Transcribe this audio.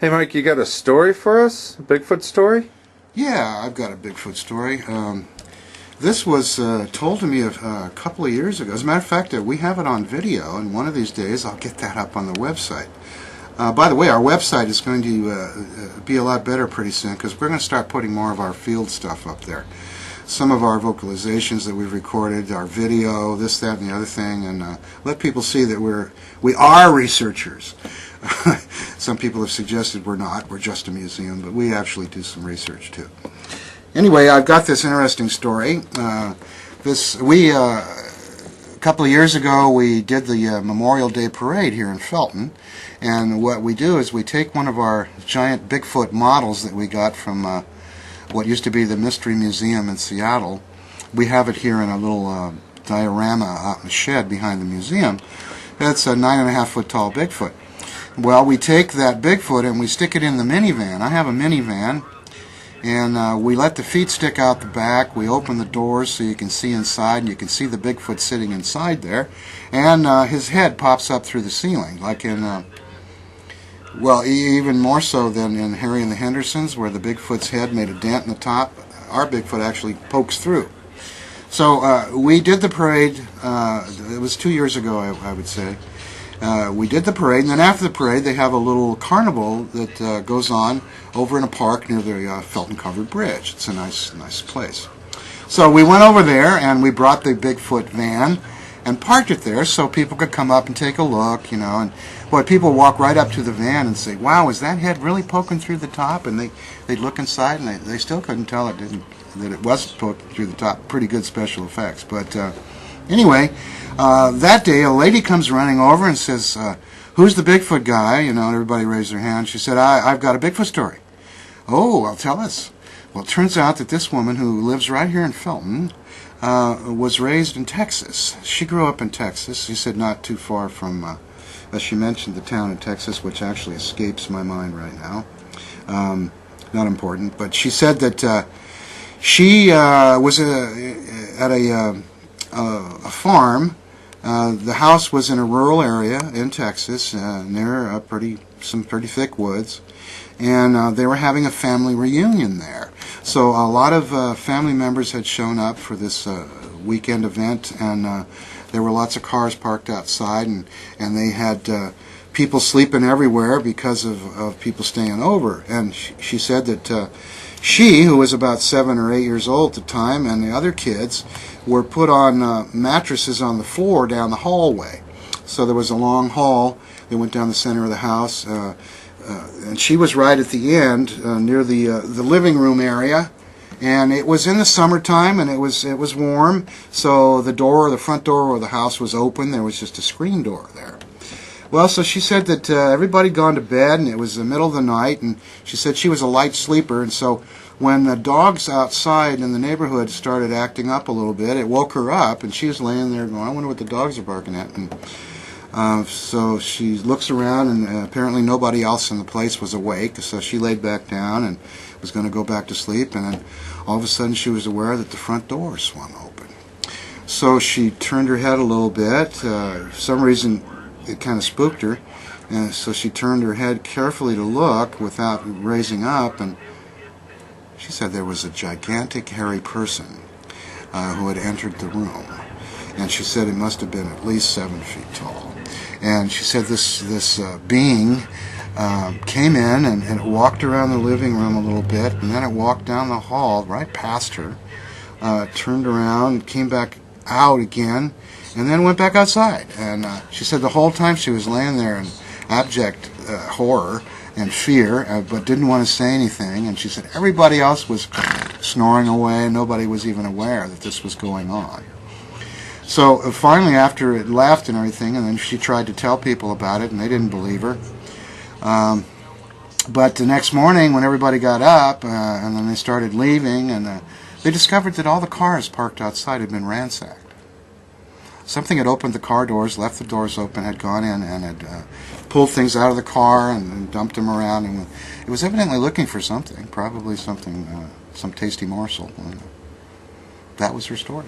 Hey Mike, you got a story for us? A Bigfoot story? Yeah, I've got a Bigfoot story. This was told to me a couple of years ago. As a matter of fact, we have it on video, and one of these days I'll get that up on the website. By the way, our website is going to be a lot better pretty soon because we're going to start putting more of our field stuff up there. Some of our vocalizations that we've recorded, our video, this, that, and the other thing, and let people see that we are researchers. Some people have suggested we're not. We're just a museum, but we actually do some research too. Anyway, I've got this interesting story. A couple of years ago, we did the Memorial Day Parade here in Felton, and what we do is we take one of our giant Bigfoot models that we got from what used to be the Mystery Museum in Seattle. We have it here in a little diorama out in the shed behind the museum. That's a 9.5-foot tall Bigfoot. Well, we take that Bigfoot and we stick it in the minivan. I have a minivan, and we let the feet stick out the back. We open the doors so you can see inside, and you can see the Bigfoot sitting inside there. And his head pops up through the ceiling, like in, well, even more so than in Harry and the Hendersons, where the Bigfoot's head made a dent in the top. Our Bigfoot actually pokes through. So we did the parade. It was 2 years ago, I would say. We did the parade, and then after the parade they have a little carnival that goes on over in a park near the Felton Covered Bridge. It's a nice place. So we went over there and we brought the Bigfoot van and parked it there so people could come up and take a look, you know. And boy, people walk right up to the van and say, "Wow, is that head really poking through the top?" And they'd look inside and they still couldn't tell that it wasn't poking through the top. Pretty good special effects, but anyway. That day, a lady comes running over and says, "Who's the Bigfoot guy?" You know, and everybody raised their hand. She said, "I've got a Bigfoot story." "Oh, well, tell us." Well, it turns out that this woman who lives right here in Felton was raised in Texas. She grew up in Texas. She said not too far from, as she mentioned, the town in Texas, which actually escapes my mind right now. Not important. But she said that she was at a farm. The house was in a rural area in Texas, near some pretty thick woods, and they were having a family reunion there. So a lot of family members had shown up for this weekend event, and there were lots of cars parked outside, and they had people sleeping everywhere because of people staying over. And she said that she, who was about 7 or 8 years old at the time, and the other kids were put on mattresses on the floor down the hallway. So there was a long hall that went down the center of the house, and she was right at the end near the living room area. And it was in the summertime, and it was warm. So the front door of the house was open. There was just a screen door there. Well, so she said that everybody had gone to bed, and it was the middle of the night, and she said she was a light sleeper, and so when the dogs outside in the neighborhood started acting up a little bit, it woke her up, and she was laying there going, "I wonder what the dogs are barking at." And so she looks around, and apparently nobody else in the place was awake, so she laid back down and was going to go back to sleep, and then all of a sudden she was aware that the front door swung open. So she turned her head a little bit. For some reason, it kind of spooked her, and so she turned her head carefully to look without raising up, and she said there was a gigantic hairy person who had entered the room, and she said it must have been at least 7 feet tall. And she said this being came in and it walked around the living room a little bit, and then it walked down the hall right past her, turned around, came back out again, and then went back outside. And she said the whole time she was laying there in abject horror and fear, but didn't want to say anything. And she said everybody else was snoring away, and nobody was even aware that this was going on. So finally, after it left and everything, and then she tried to tell people about it, and they didn't believe her. But the next morning, when everybody got up, and then they started leaving, and they discovered that all the cars parked outside had been ransacked. Something had opened the car doors, left the doors open, had gone in and had pulled things out of the car and dumped them around. And it was evidently looking for something, probably something, some tasty morsel. And that was her story.